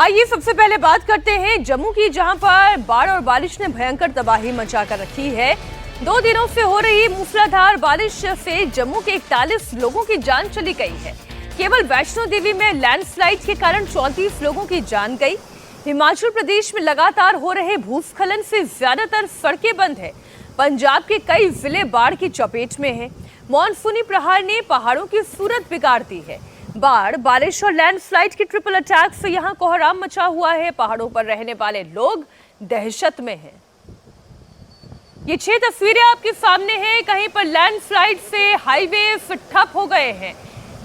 आइए सबसे पहले बात करते हैं जम्मू की, जहां पर बाढ़ और बारिश ने भयंकर तबाही मचाकर रखी है। 2 दिनों से हो रही मूसलाधार बारिश से जम्मू के 41 लोगों की जान चली गई है। केवल वैष्णो देवी में लैंडस्लाइड के कारण 34 लोगों की जान गई। हिमाचल प्रदेश में लगातार हो रहे भूस्खलन से ज्यादातर सड़कें बंद है। पंजाब के कई जिले बाढ़ की चपेट में हैं। मॉनसूनी प्रहार ने पहाड़ों की सूरत बिगाड़ दी है। बाढ़, बारिश और लैंडस्लाइड की ट्रिपल अटैक से यहां कोहराम मचा हुआ है। पहाड़ों पर रहने वाले लोग दहशत में हैं। ये 6 तस्वीरें आपके सामने हैं। कहीं पर लैंडस्लाइड से हाईवे ठप हो गए हैं।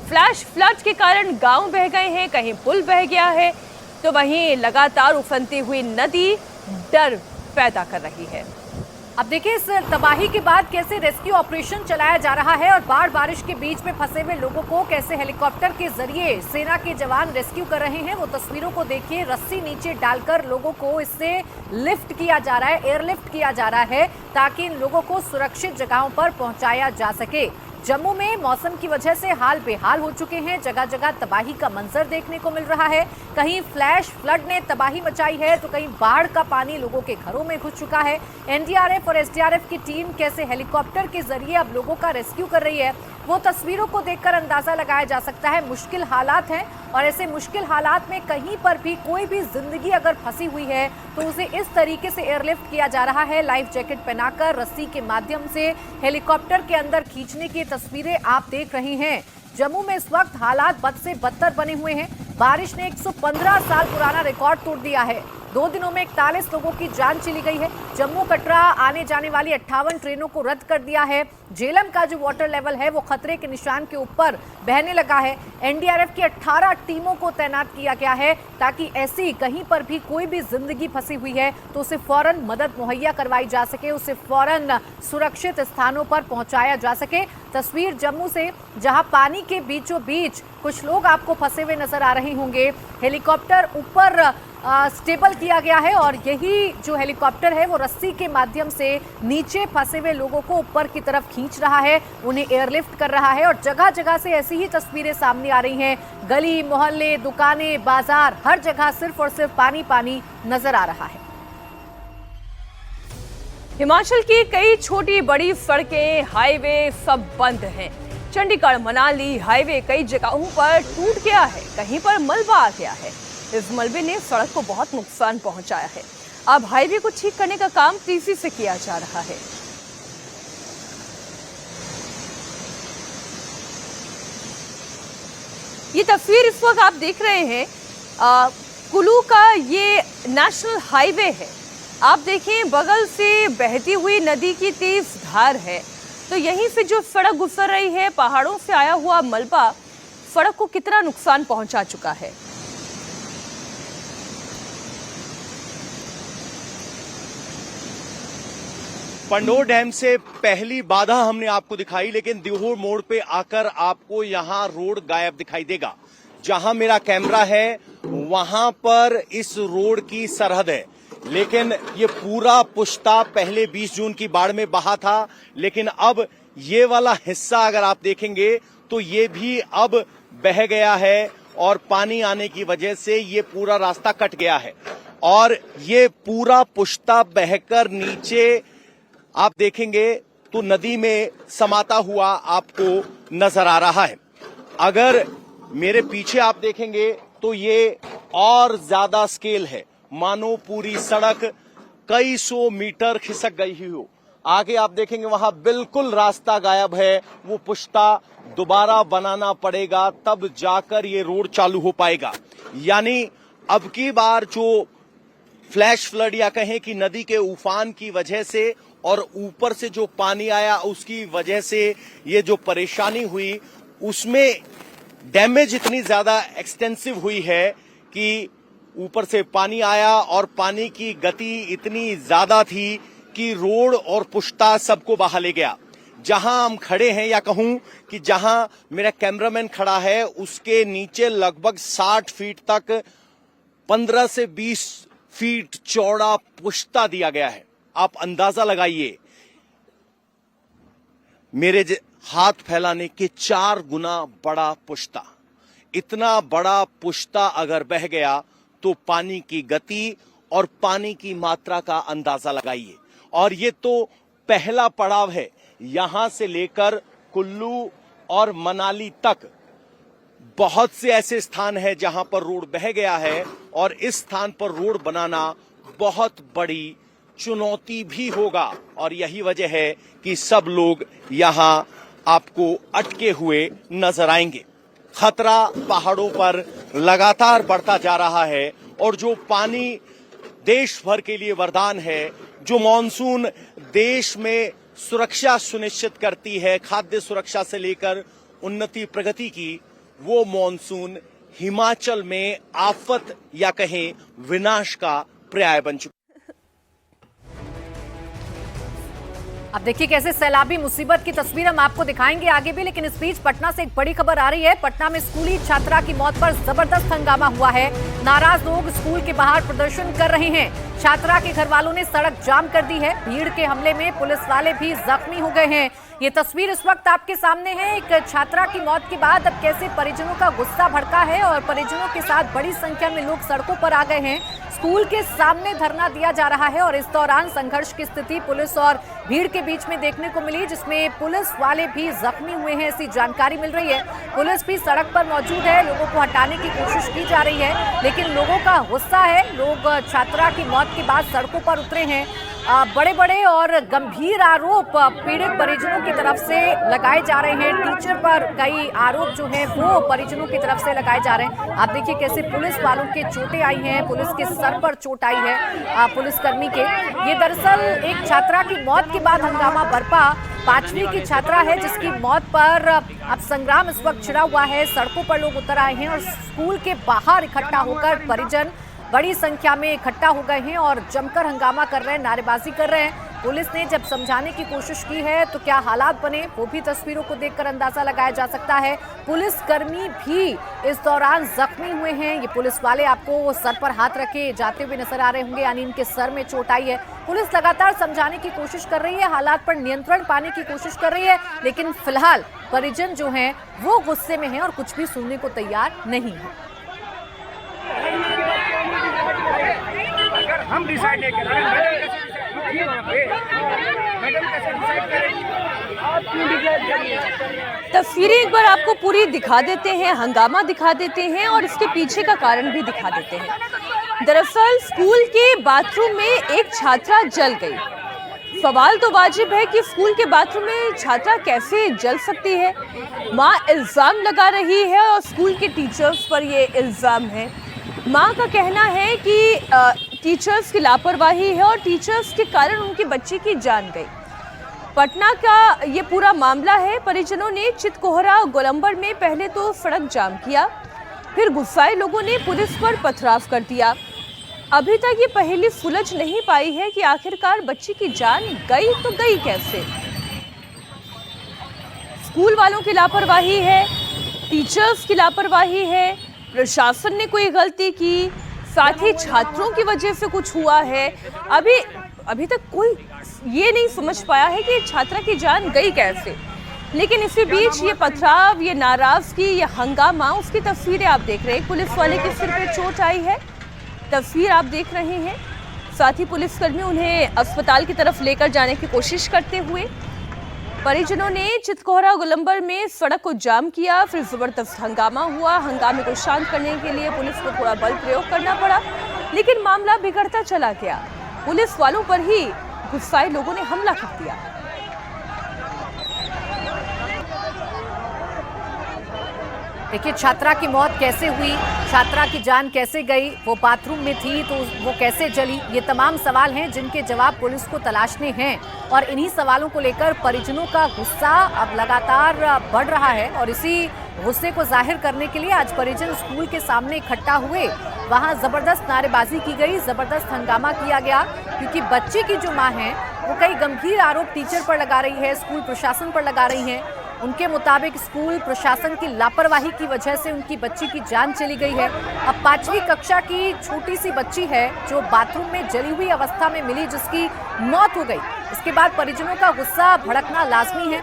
फ्लैश फ्लड के कारण गांव बह गए हैं, कहीं पुल बह गया है, तो वहीं लगातार उफनती हुई नदी डर पैदा कर रही है। अब देखिए इस तबाही के बाद कैसे रेस्क्यू ऑपरेशन चलाया जा रहा है और बाढ़ बारिश के बीच में फंसे हुए लोगों को कैसे हेलीकॉप्टर के जरिए सेना के जवान रेस्क्यू कर रहे हैं। वो तस्वीरों को देखिए, रस्सी नीचे डालकर लोगों को इससे लिफ्ट किया जा रहा है, एयरलिफ्ट किया जा रहा है, ताकि इन लोगों को सुरक्षित जगहों पर पहुंचाया जा सके। जम्मू में मौसम की वजह से हाल बेहाल हो चुके हैं। जगह जगह तबाही का मंजर देखने को मिल रहा है। कहीं फ्लैश फ्लड ने तबाही मचाई है, तो कहीं बाढ़ का पानी लोगों के घरों में घुस चुका है। एनडीआरएफ और एसडीआरएफ की टीम कैसे हेलीकॉप्टर के जरिए अब लोगों का रेस्क्यू कर रही है, वो तस्वीरों को देखकर अंदाजा लगाया जा सकता है। मुश्किल हालात हैं और ऐसे मुश्किल हालात में कहीं पर भी कोई भी जिंदगी अगर फंसी हुई है तो उसे इस तरीके से एयरलिफ्ट किया जा रहा है। लाइफ जैकेट पहनाकर रस्सी के माध्यम से हेलीकॉप्टर के अंदर खींचने की तस्वीरें आप देख रहे हैं। जम्मू में इस वक्त हालात बद से बदतर बने हुए हैं। बारिश ने 115 साल पुराना रिकॉर्ड तोड़ दिया है। 2 दिनों में 41 लोगों की जान चली गई है। जम्मू कटरा आने जाने वाली 58 ट्रेनों को रद्द कर दिया है। झेलम का जो वाटर लेवल है वो खतरे के निशान के ऊपर बहने लगा है। एनडीआरएफ की 18 टीमों को तैनात किया गया है, ताकि ऐसी कहीं पर भी कोई भी जिंदगी फंसी हुई है तो उसे फौरन मदद मुहैया करवाई जा सके, उसे फौरन सुरक्षित स्थानों पर पहुंचाया जा सके। तस्वीर जम्मू से, जहां पानी के बीचों बीच कुछ लोग आपको फंसे हुए नजर आ रहे होंगे। हेलीकॉप्टर ऊपर स्टेबल किया गया है और यही जो हेलीकॉप्टर है वो रस्सी के माध्यम से नीचे फंसे हुए लोगों को ऊपर की तरफ खींच रहा है, उन्हें एयरलिफ्ट कर रहा है। और जगह जगह से ऐसी ही तस्वीरें सामने आ रही हैं। गली मोहल्ले, दुकानें, बाजार, हर जगह सिर्फ और सिर्फ पानी पानी नजर आ रहा है। हिमाचल की कई छोटी बड़ी सड़कें, हाईवे सब बंद हैं। चंडीगढ़ मनाली हाईवे कई जगहों पर टूट गया है, कहीं पर मलबा आ गया है। इस मलबे ने सड़क को बहुत नुकसान पहुंचाया है। अब हाईवे को ठीक करने का काम तेजी से किया जा रहा है। ये तस्वीर इस वक्त आप देख रहे हैं कुल्लू का ये नेशनल हाईवे है। आप देखें बगल से बहती हुई नदी की तेज धार है, तो यहीं से जो सड़क गुजर रही है, पहाड़ों से आया हुआ मलबा सड़क को कितना नुकसान पहुंचा चुका है। पंडोर डैम से पहली बाधा हमने आपको दिखाई, लेकिन दिहोर मोड़ पे आकर आपको यहां रोड गायब दिखाई देगा। जहां मेरा कैमरा है वहां पर इस रोड की सरहद है, लेकिन ये पूरा पुश्ता पहले 20 जून की बाढ़ में बहा था, लेकिन अब ये वाला हिस्सा अगर आप देखेंगे तो ये भी अब बह गया है और पानी आने की वजह से ये पूरा रास्ता कट गया है और ये पूरा पुश्ता बहकर नीचे आप देखेंगे तो नदी में समाता हुआ आपको नजर आ रहा है। अगर मेरे पीछे आप देखेंगे तो ये और ज्यादा स्केल है, मानो पूरी सड़क कई 100 मीटर खिसक गई हो। आगे आप देखेंगे वहां बिल्कुल रास्ता गायब है, वो पुश्ता दोबारा बनाना पड़ेगा, तब जाकर ये रोड चालू हो पाएगा। यानी अब की बार जो फ्लैश फ्लड या कहें कि नदी के उफान की वजह से और ऊपर से जो पानी आया उसकी वजह से ये जो परेशानी हुई, उसमें डैमेज इतनी ज्यादा एक्सटेंसिव हुई है कि ऊपर से पानी आया और पानी की गति इतनी ज्यादा थी कि रोड और पुश्ता सबको बहा ले गया। जहां हम खड़े हैं या कहूं कि जहां मेरा कैमरामैन खड़ा है उसके नीचे लगभग 60 फीट तक 15 से 20 फीट चौड़ा पुश्ता दिया गया है। आप अंदाजा लगाइए, मेरे हाथ फैलाने के 4 गुना बड़ा पुश्ता। इतना बड़ा पुश्ता अगर बह गया तो पानी की गति और पानी की मात्रा का अंदाजा लगाइए। और ये तो पहला पड़ाव है। यहां से लेकर कुल्लू और मनाली तक बहुत से ऐसे स्थान हैं जहां पर रोड बह गया है और इस स्थान पर रोड बनाना बहुत बड़ी चुनौती भी होगा। और यही वजह है कि सब लोग यहां आपको अटके हुए नजर आएंगे। खतरा पहाड़ों पर लगातार बढ़ता जा रहा है और जो पानी देश भर के लिए वरदान है, जो मॉनसून देश में सुरक्षा सुनिश्चित करती है, खाद्य सुरक्षा से लेकर उन्नति प्रगति की, वो मॉनसून हिमाचल में आफत या कहें विनाश का पर्याय बन चुका। अब देखिए कैसे सैलाबी मुसीबत की तस्वीर हम आपको दिखाएंगे आगे भी, लेकिन इस बीच पटना से एक बड़ी खबर आ रही है। पटना में स्कूली छात्रा की मौत पर जबरदस्त हंगामा हुआ है। नाराज लोग स्कूल के बाहर प्रदर्शन कर रहे हैं। छात्रा के घर वालों ने सड़क जाम कर दी है। भीड़ के हमले में पुलिस वाले भी जख्मी हो गए हैं। ये तस्वीर इस वक्त आपके सामने है। एक छात्रा की मौत के बाद अब कैसे परिजनों का गुस्सा भड़का है और परिजनों के साथ बड़ी संख्या में लोग सड़कों पर आ गए हैं। स्कूल के सामने धरना दिया जा रहा है और इस दौरान संघर्ष की स्थिति पुलिस और भीड़ के बीच में देखने को मिली, जिसमें पुलिस वाले भी जख्मी हुए हैं, ऐसी जानकारी मिल रही है। पुलिस भी सड़क पर मौजूद है, लोगों को हटाने की कोशिश की जा रही है, लेकिन लोगों का गुस्सा है। लोग छात्रा की मौत के बाद सड़कों पर उतरे हैं। बड़े बड़े और गंभीर आरोप पीड़ित परिजनों की तरफ से लगाए जा रहे हैं। टीचर पर कई आरोप जो हैं वो परिजनों की तरफ से लगाए जा रहे हैं। आप देखिए कैसे पुलिस वालों के चोटें आई हैं, पुलिस के सर पर चोट आई है पुलिसकर्मी के। ये दरअसल एक छात्रा की मौत के बाद हंगामा बरपा। 5वीं की छात्रा है जिसकी मौत पर अब संग्राम इस वक्त छिड़ा हुआ है। सड़कों पर लोग उतर आए हैं और स्कूल के बाहर इकट्ठा होकर परिजन बड़ी संख्या में इकट्ठा हो गए हैं और जमकर हंगामा कर रहे हैं, नारेबाजी कर रहे हैं। पुलिस ने जब समझाने की कोशिश की है तो क्या हालात बने, वो भी तस्वीरों को देखकर अंदाजा लगाया जा सकता है। पुलिसकर्मी भी इस दौरान जख्मी हुए हैं। ये पुलिस वाले आपको सर पर हाथ रखे जाते हुए नजर आ रहे होंगे, यानी इनके सर में चोट आई है। पुलिस लगातार समझाने की कोशिश कर रही है, हालात पर नियंत्रण पाने की कोशिश कर रही है, लेकिन फिलहाल परिजन जो हैं वो गुस्से में हैं और कुछ भी सुनने को तैयार नहीं है। हम डिसाइड नहीं कर रहे, मैडम कैसे डिसाइड करेंगे? आप क्यों डिसाइड करिए? तस्वीरें एक बार आपको पूरी दिखा देते हैं, हंगामा दिखा देते हैं और इसके पीछे का कारण भी दिखा देते हैं। दरअसल स्कूल के बाथरूम में एक छात्रा जल गई। सवाल तो वाजिब है कि स्कूल के बाथरूम में छात्रा कैसे जल सकती है। माँ इल्जाम लगा रही है और स्कूल के टीचर्स पर ये इल्जाम है। माँ का कहना है कि टीचर्स की लापरवाही है और टीचर्स के कारण उनकी बच्ची की जान गई। पटना का ये पूरा मामला है। परिजनों ने चितकोहरा गोलंबर में पहले तो सड़क जाम किया, फिर गुस्साए लोगों ने पुलिस पर पथराव कर दिया। अभी तक ये पहेली सुलझ नहीं पाई है कि आखिरकार बच्ची की जान गई तो गई कैसे। स्कूल वालों की लापरवाही है, टीचर्स की लापरवाही है, प्रशासन ने कोई गलती की, साथ ही छात्रों की वजह से कुछ हुआ है। अभी तक कोई ये नहीं समझ पाया है कि छात्रा की जान गई कैसे। लेकिन इसी बीच ये पथराव, ये नाराजगी, ये हंगामा, उसकी तस्वीरें आप देख रहे हैं। पुलिस वाले के सिर पे चोट आई है, तस्वीर आप देख रहे हैं। साथ ही पुलिसकर्मी उन्हें अस्पताल की तरफ लेकर जाने की कोशिश करते हुए। परिजनों ने चितकोहरा गोलंबर में सड़क को जाम किया, फिर जबरदस्त हंगामा हुआ। हंगामे को शांत करने के लिए पुलिस को थोड़ा बल प्रयोग करना पड़ा, लेकिन मामला बिगड़ता चला गया। पुलिस वालों पर ही गुस्साए लोगों ने हमला कर दिया। देखिए छात्रा की मौत कैसे हुई, छात्रा की जान कैसे गई, वो बाथरूम में थी तो वो कैसे जली, ये तमाम सवाल हैं जिनके जवाब पुलिस को तलाशने हैं। और इन्हीं सवालों को लेकर परिजनों का गुस्सा अब लगातार बढ़ रहा है और इसी गुस्से को जाहिर करने के लिए आज परिजन स्कूल के सामने इकट्ठा हुए। वहां जबरदस्त नारेबाजी की गई, जबरदस्त हंगामा किया गया, क्योंकि बच्ची की जो मां है वो कई गंभीर आरोप टीचर पर लगा रही है, स्कूल प्रशासन पर लगा रही है। उनके मुताबिक स्कूल प्रशासन की लापरवाही की वजह से उनकी बच्ची की जान चली गई है। अब 5वीं कक्षा की छोटी सी बच्ची है जो बाथरूम में जली हुई अवस्था में मिली, जिसकी मौत हो गई। इसके बाद परिजनों का गुस्सा भड़कना लाजमी है।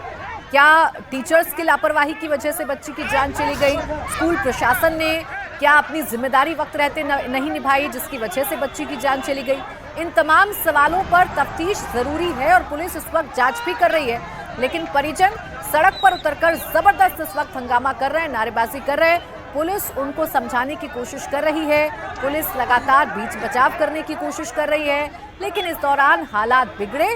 क्या टीचर्स की लापरवाही की वजह से बच्ची की जान चली गई? स्कूल प्रशासन ने क्या अपनी जिम्मेदारी वक्त रहते नहीं निभाई जिसकी वजह से बच्ची की जान चली गई? इन तमाम सवालों पर तफ्तीश जरूरी है और पुलिस इस वक्त जांच भी कर रही है, लेकिन परिजन सड़क पर उतरकर जबरदस्त इस वक्त हंगामा कर रहे हैं, नारेबाजी कर रहे हैं। पुलिस उनको समझाने की कोशिश कर रही है, पुलिस लगातार बीच बचाव करने की कोशिश कर रही है, लेकिन इस दौरान हालात बिगड़े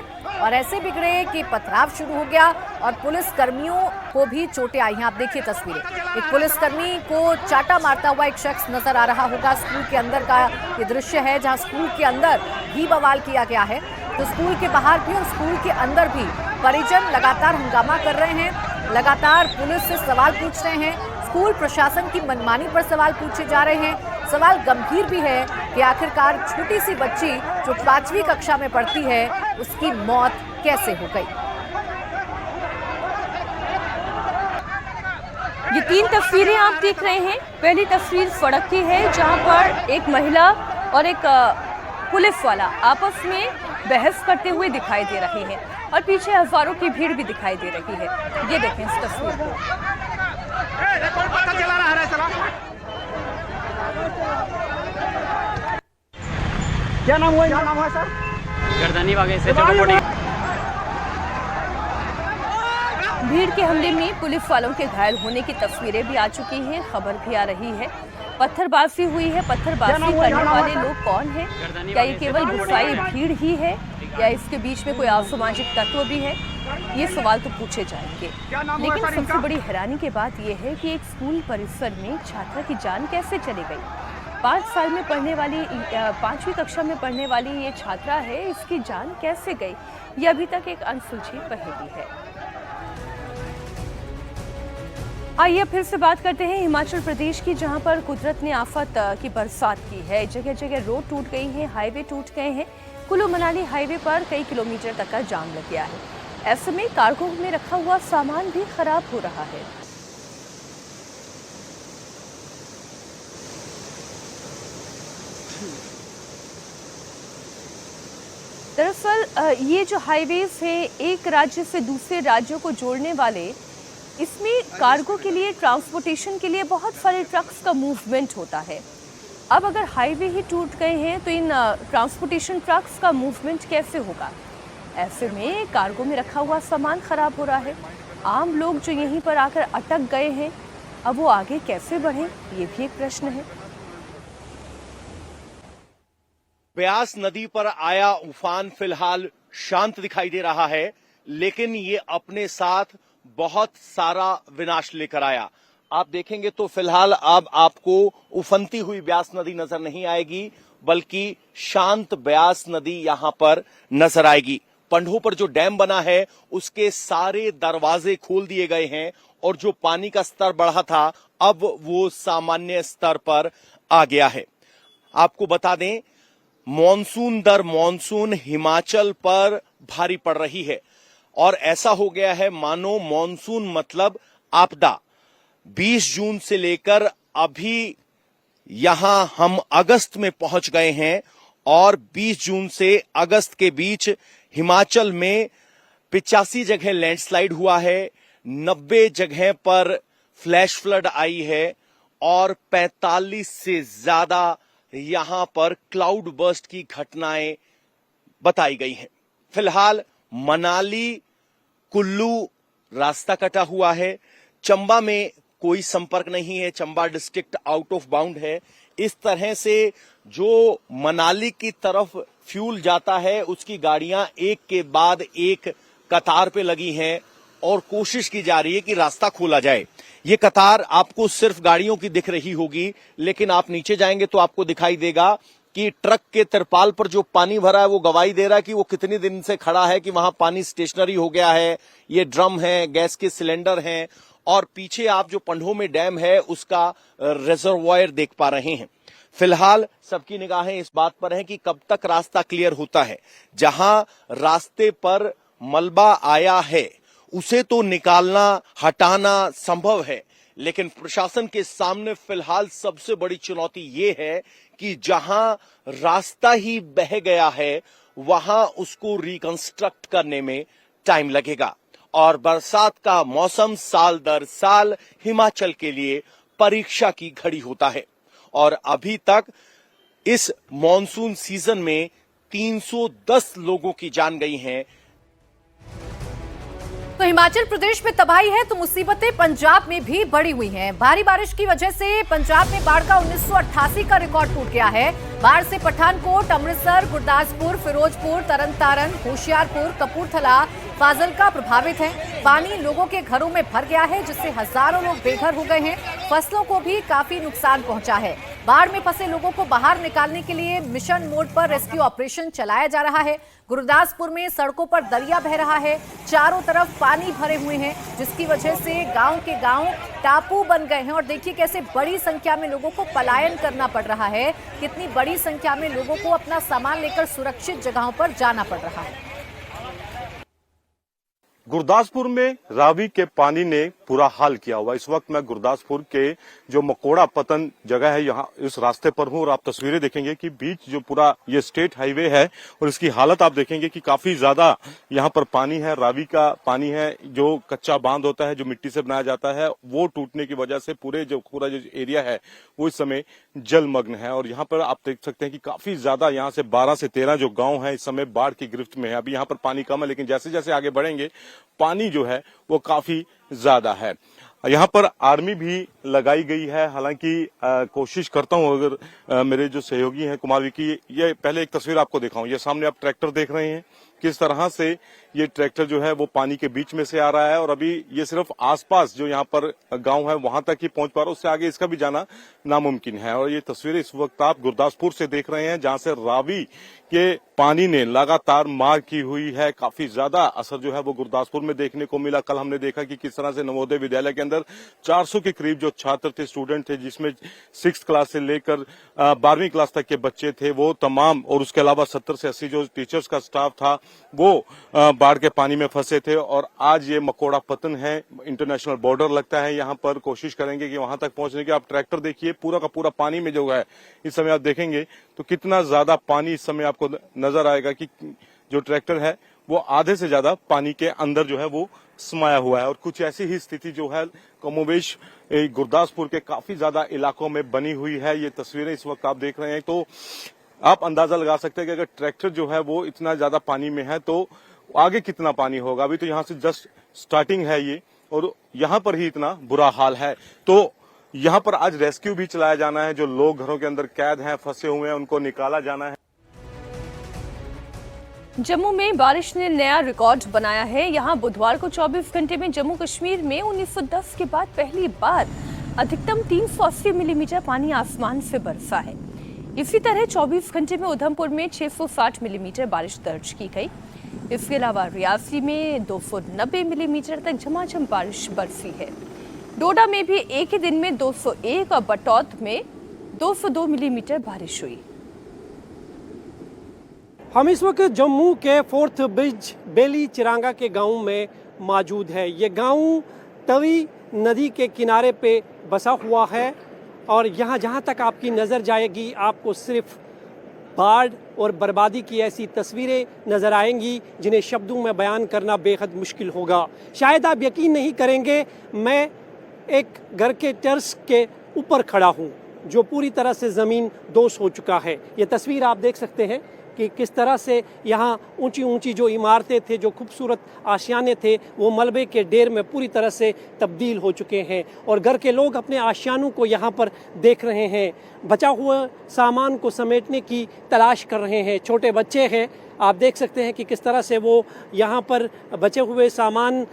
और ऐसे बिगड़े कि पथराव शुरू हो गया और पुलिस कर्मियों को भी चोटें आई हैं। आप देखिए तस्वीरें, एक पुलिसकर्मी को चाटा मारता हुआ एक शख्स नजर आ रहा होगा। स्कूल के अंदर का ये दृश्य है जहां स्कूल के अंदर भी बवाल किया गया है, तो स्कूल के बाहर भी और स्कूल के अंदर भी परिजन लगातार हंगामा कर रहे हैं, लगातार पुलिस से सवाल पूछ रहे हैं, स्कूल प्रशासन की मनमानी पर सवाल पूछे जा रहे हैं। सवाल गंभीर भी है कि आखिरकार छोटी सी बच्ची जो 5वीं कक्षा में पढ़ती है उसकी मौत कैसे हो गई। ये 3 तस्वीरें आप देख रहे हैं। पहली तस्वीर सड़क की है जहां पर एक महिला और एक पुलिस वाला आपस में बहस करते हुए दिखाई दे रहे हैं और पीछे हजारों की भीड़ भी दिखाई दे रही है। ये देखें इस तस्वीर को। क्या नाम हुआ? क्या नाम हुआ सर? गर्दनी वागे से छोटे भीड़ के हमले में पुलिस वालों के घायल होने की तस्वीरें भी आ चुकी हैं, खबर भी आ रही है। पत्थरबाजी हुई है, पत्थरबाजी करने वाले लोग कौन हैं? क्या ये केवल गुस्साई भीड़ ही है या इसके बीच में कोई असामाजिक तत्व भी है? ये सवाल तो पूछे जाएंगे, लेकिन सबसे बड़ी हैरानी की बात यह है कि एक स्कूल परिसर में छात्रा की जान कैसे चली गई। 5 साल में पढ़ने वाली 5वीं कक्षा में पढ़ने वाली ये छात्रा है, इसकी जान कैसे गई ये अभी तक एक अनसुलझी पहेली है। आइए फिर से बात करते हैं हिमाचल प्रदेश की, जहां पर कुदरत ने आफत की बरसात की है। जगह जगह रोड टूट गई हैं, हाईवे टूट गए हैं। कुल्लू मनाली हाईवे पर कई किलोमीटर तक का जाम लग गया है। ऐसे में कार्गो में रखा हुआ सामान भी खराब हो रहा है। दरअसल ये जो हाईवेज है एक राज्य से दूसरे राज्यों को जोड़ने वाले, इसमें कार्गो के लिए, ट्रांसपोर्टेशन के लिए बहुत सारे ट्रक्स का मूवमेंट होता है। अब अगर हाईवे ही टूट गए हैं तो इन ट्रांसपोर्टेशन ट्रक्स का मूवमेंट कैसे होगा? ऐसे में कार्गो में रखा हुआ सामान खराब हो रहा है। आम लोग जो यहीं पर आकर अटक गए हैं, अब वो आगे कैसे बढ़ें, ये भी एक प्रश्न है। ब्यास नदी पर आया उफान फिलहाल शांत दिखाई दे रहा है, लेकिन ये अपने साथ बहुत सारा विनाश लेकर आया। आप देखेंगे तो फिलहाल अब आपको उफनती हुई ब्यास नदी नजर नहीं आएगी, बल्कि शांत ब्यास नदी यहां पर नजर आएगी। पंडोह पर जो डैम बना है उसके सारे दरवाजे खोल दिए गए हैं और जो पानी का स्तर बढ़ा था अब वो सामान्य स्तर पर आ गया है। आपको बता दें, मॉनसून दर मॉनसून हिमाचल पर भारी पड़ रही है और ऐसा हो गया है मानो मॉनसून मतलब आपदा। 20 जून से लेकर अभी यहां हम अगस्त में पहुंच गए हैं और 20 जून से अगस्त के बीच हिमाचल में 85 जगह लैंडस्लाइड हुआ है, 90 जगह पर फ्लैश फ्लड आई है और 45 से ज्यादा यहां पर क्लाउड बर्स्ट की घटनाएं बताई गई हैं। फिलहाल मनाली कुल्लू रास्ता कटा हुआ है, चंबा में कोई संपर्क नहीं है, Chamba district out of bound है। इस तरह से जो मनाली की तरफ फ्यूल जाता है उसकी गाड़ियां एक के बाद एक कतार पे लगी हैं और कोशिश की जा रही है कि रास्ता खोला जाए। ये कतार आपको सिर्फ गाड़ियों की दिख रही होगी, लेकिन आप नीचे जाएंगे तो आपको दिखाई देगा कि ट्रक के तिरपाल पर जो पानी भरा है वो गवाही दे रहा है कि वो कितने दिन से खड़ा है, कि वहां पानी स्टेशनरी हो गया है। ये ड्रम है, गैस के सिलेंडर हैं और पीछे आप जो पंडोह में डैम है उसका रिजर्वायर देख पा रहे हैं। फिलहाल सबकी निगाहें इस बात पर हैं कि कब तक रास्ता क्लियर होता है। जहां रास्ते पर मलबा आया है उसे तो निकालना, हटाना संभव है, लेकिन प्रशासन के सामने फिलहाल सबसे बड़ी चुनौती ये है कि जहां रास्ता ही बह गया है वहां उसको रिकंस्ट्रक्ट करने में टाइम लगेगा। और बरसात का मौसम साल दर साल हिमाचल के लिए परीक्षा की घड़ी होता है। और अभी तक इस मॉनसून सीजन में 310 लोगों की जान गई हैं। तो हिमाचल प्रदेश में तबाही है तो मुसीबतें पंजाब में भी बढ़ी हुई हैं। भारी बारिश की वजह से पंजाब में बाढ़ का 1988 का रिकॉर्ड टूट गया है। बाढ़ से पठानकोट, अमृतसर, गुरदासपुर, फिरोजपुर, तरनतारन, होशियारपुर, कपूरथला, फाजिल्का प्रभावित है। पानी लोगों के घरों में भर गया है जिससे हजारों लोग बेघर हो गए हैं। फसलों को भी काफी नुकसान पहुंचा है। बाढ़ में फंसे लोगों को बाहर निकालने के लिए मिशन मोड पर रेस्क्यू ऑपरेशन चलाया जा रहा है। गुरदासपुर में सड़कों पर दरिया बह रहा है, चारों तरफ पानी भरे हुए हैं जिसकी वजह से गांव के गांव टापू बन गए हैं। और देखिए कैसे बड़ी संख्या में लोगों को पलायन करना पड़ रहा है, कितनी बड़ी संख्या में लोगों को अपना सामान लेकर सुरक्षित जगहों पर जाना पड़ रहा है। गुरदासपुर में रावी के पानी ने पूरा हाल किया हुआ। इस वक्त मैं गुरदासपुर के जो मकोड़ा पतन जगह है यहाँ इस रास्ते पर हूँ और आप तस्वीरें देखेंगे कि बीच जो पूरा ये स्टेट हाईवे है और इसकी हालत आप देखेंगे कि काफी ज्यादा यहाँ पर पानी है। रावी का पानी है, जो कच्चा बांध होता है जो मिट्टी से बनाया जाता है, वो टूटने की वजह से पूरा जो एरिया है वो इस समय जलमग्न है। और यहाँ पर आप देख सकते हैं कि काफी ज्यादा यहाँ से 12 से 13 जो गाँव है इस समय बाढ़ की गिरफ्त में है। अभी यहाँ पर पानी कम है लेकिन जैसे जैसे आगे बढ़ेंगे पानी जो है वो काफी ज्यादा है। यहाँ पर आर्मी भी लगाई गई है। हालांकि कोशिश करता हूँ अगर मेरे जो सहयोगी हैं कुमार विकी, ये पहले एक तस्वीर आपको दिखाऊं। ये सामने आप ट्रैक्टर देख रहे हैं, किस तरह से ये ट्रैक्टर जो है वो पानी के बीच में से आ रहा है और अभी ये सिर्फ आसपास जो यहाँ पर गांव है वहां तक ही पहुंच पा रहा है, उससे आगे इसका भी जाना नामुमकिन है। और ये तस्वीरें इस वक्त आप गुरदासपुर से देख रहे हैं जहां से रावी के पानी ने लगातार मार की हुई है। काफी ज्यादा असर जो है वो गुरदासपुर में देखने को मिला। कल हमने देखा कि किस तरह से नवोदय विद्यालय के अंदर 400 के करीब जो छात्र थे, स्टूडेंट थे, जिसमें 6th क्लास से लेकर 12वीं क्लास तक के बच्चे थे वो तमाम, और उसके अलावा 70 से 80 जो टीचर्स का स्टाफ था वो बाढ़ के पानी में फंसे थे। और आज ये मकोड़ा पतन है, इंटरनेशनल बॉर्डर लगता है यहाँ पर। कोशिश करेंगे कि वहां तक पहुंचने की। आप ट्रैक्टर देखिए पूरा का पूरा पानी में जो है इस समय आप देखेंगे तो कितना ज्यादा पानी इस समय आपको नजर आएगा कि जो ट्रैक्टर है वो आधे से ज्यादा पानी के अंदर जो है वो समाया हुआ है। और कुछ ऐसी ही स्थिति जो है कमोवेश गुरदासपुर के काफी ज्यादा इलाकों में बनी हुई है। ये तस्वीरें इस वक्त आप देख रहे हैं तो आप अंदाजा लगा सकते हैं कि अगर ट्रैक्टर जो है वो इतना ज्यादा पानी में है तो आगे कितना पानी होगा। अभी तो यहाँ से जस्ट स्टार्टिंग है ये और यहाँ पर ही इतना बुरा हाल है। तो यहाँ पर आज रेस्क्यू भी चलाया जाना है। जो लोग घरों के अंदर कैद हैं, फंसे हुए हैं, उनको निकाला जाना है। जम्मू में बारिश ने नया रिकॉर्ड बनाया है। यहाँ बुधवार को 24 घंटे में जम्मू कश्मीर में 1910 के बाद पहली बार अधिकतम 380 मिलीमीटर पानी आसमान से बरसा है। इसी तरह 24 घंटे में उधमपुर में 660 मिलीमीटर बारिश दर्ज की गई। इसके अलावा रियासी में 290 मिलीमीटर तक झमाझम बारिश बरसी है। डोडा में भी एक ही दिन में 201 और बटौत में 202 मिलीमीटर बारिश हुई। हम इस वक्त जम्मू के 4th ब्रिज बेली चिरांगा के गांव में मौजूद है। ये गांव तवी नदी के किनारे पे बसा हुआ है और यहाँ जहाँ तक आपकी नज़र जाएगी आपको सिर्फ बाढ़ और बर्बादी की ऐसी तस्वीरें नज़र आएंगी जिन्हें शब्दों में बयान करना बेहद मुश्किल होगा। शायद आप यकीन नहीं करेंगे, मैं एक घर के टर्स के ऊपर खड़ा हूँ जो पूरी तरह से ज़मीन दोष हो चुका है। ये तस्वीर आप देख सकते हैं कि किस तरह से यहाँ ऊंची ऊंची जो इमारतें थे, जो खूबसूरत आशियाने थे, वो मलबे के ढेर में पूरी तरह से तब्दील हो चुके हैं और घर के लोग अपने आशियानों को यहाँ पर देख रहे हैं, बचा हुआ सामान को समेटने की तलाश कर रहे हैं। छोटे बच्चे हैं, आप देख सकते हैं कि किस तरह से वो यहाँ पर बचे हुए सामान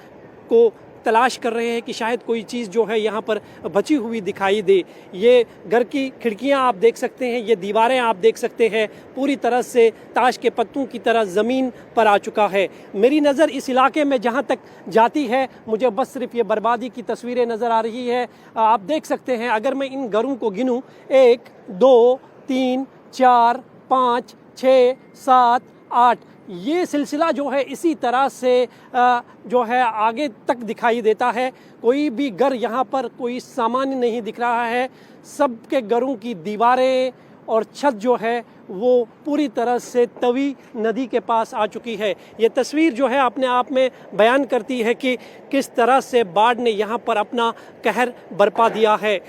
को तलाश कर रहे हैं कि शायद कोई चीज़ जो है यहाँ पर बची हुई दिखाई दे। ये घर की खिड़कियाँ आप देख सकते हैं, ये दीवारें आप देख सकते हैं, पूरी तरह से ताश के पत्तों की तरह ज़मीन पर आ चुका है। मेरी नज़र इस इलाके में जहाँ तक जाती है मुझे बस सिर्फ ये बर्बादी की तस्वीरें नज़र आ रही है। आप देख सकते हैं, अगर मैं इन घरों को गिनूँ 1 2 3 4 5 6 7 8, ये सिलसिला जो है इसी तरह से जो है आगे तक दिखाई देता है। कोई भी घर यहाँ पर कोई सामान्य नहीं दिख रहा है। सबके घरों की दीवारें और छत जो है वो पूरी तरह से तवी नदी के पास आ चुकी है। ये तस्वीर जो है अपने आप में बयान करती है कि किस तरह से बाढ़ ने यहाँ पर अपना कहर बरपा दिया है।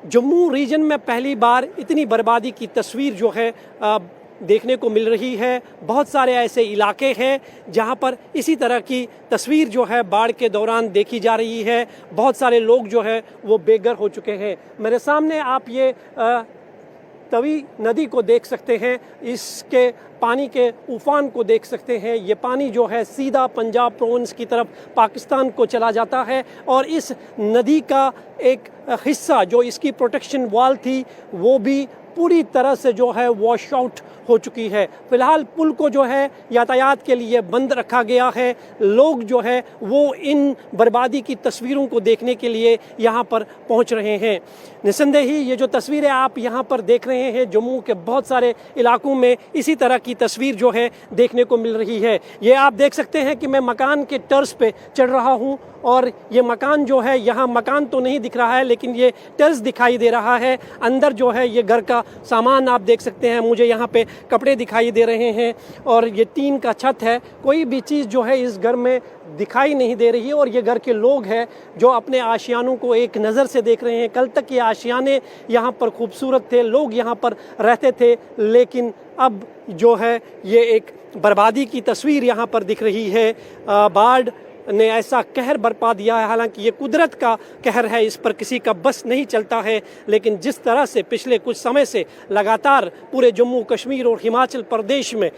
जम्मू रीजन में पहली बार इतनी बर्बादी की तस्वीर जो है देखने को मिल रही है। बहुत सारे ऐसे इलाके हैं जहां पर इसी तरह की तस्वीर जो है बाढ़ के दौरान देखी जा रही है। बहुत सारे लोग जो है वो बेघर हो चुके हैं। मेरे सामने आप ये तवी नदी को देख सकते हैं, इसके पानी के उफान को देख सकते हैं। ये पानी जो है सीधा पंजाब प्रोविंस की तरफ पाकिस्तान को चला जाता है और इस नदी का एक हिस्सा जो इसकी प्रोटेक्शन वॉल थी वो भी पूरी तरह से जो है वॉश आउट हो चुकी है। फिलहाल पुल को जो है यातायात के लिए बंद रखा गया है। लोग जो है वो इन बर्बादी की तस्वीरों को देखने के लिए यहाँ पर पहुँच रहे हैं। निस्संदेह ही ये जो तस्वीरें आप यहाँ पर देख रहे हैं, जम्मू के बहुत सारे इलाकों में इसी तरह की तस्वीर जो है देखने को मिल रही है। ये आप देख सकते हैं कि मैं मकान के टर्स पे चढ़ रहा हूँ और ये मकान जो है, यहाँ मकान तो नहीं दिख रहा है लेकिन ये टर्स दिखाई दे रहा है। अंदर जो है ये घर का सामान आप देख सकते हैं। मुझे यहाँ पे कपड़े दिखाई दे रहे हैं और ये टीन का छत है। कोई भी चीज़ जो है इस घर में दिखाई नहीं दे रही है और ये घर के लोग हैं जो अपने आशियानों को एक नज़र से देख रहे हैं। कल तक ये आशियाने यहाँ पर खूबसूरत थे, लोग यहाँ पर रहते थे, लेकिन अब जो है ये एक बर्बादी की तस्वीर यहाँ पर दिख रही है। बाढ़ ने ऐसा कहर बरपा दिया है। हालांकि ये कुदरत का कहर है, इस पर किसी का बस नहीं चलता है, लेकिन जिस तरह से पिछले कुछ समय से लगातार पूरे जम्मू कश्मीर और हिमाचल प्रदेश में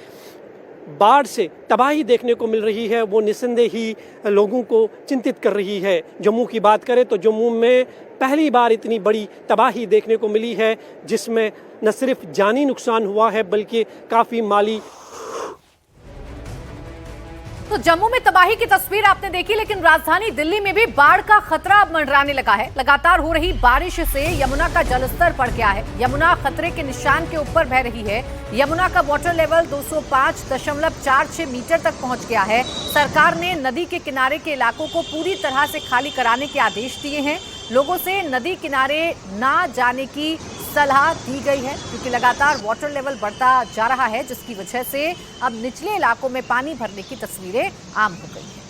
बाढ़ से तबाही देखने को मिल रही है वो निस्संदेह ही लोगों को चिंतित कर रही है। जम्मू की बात करें तो जम्मू में पहली बार इतनी बड़ी तबाही देखने को मिली है जिसमें न सिर्फ जानी नुकसान हुआ है बल्कि काफ़ी माली। तो जम्मू में तबाही की तस्वीर आपने देखी, लेकिन राजधानी दिल्ली में भी बाढ़ का खतरा अब मंडराने लगा है। लगातार हो रही बारिश से यमुना का जलस्तर बढ़ गया है। यमुना खतरे के निशान के ऊपर बह रही है। यमुना का वाटर लेवल 205.46 मीटर तक पहुंच गया है। सरकार ने नदी के किनारे के इलाकों को पूरी तरह से खाली कराने के आदेश दिए हैं। लोगों से नदी किनारे ना जाने की सलाह दी गई है क्योंकि लगातार वाटर लेवल बढ़ता जा रहा है, जिसकी वजह से अब निचले इलाकों में पानी भरने की तस्वीरें आम हो गई हैं।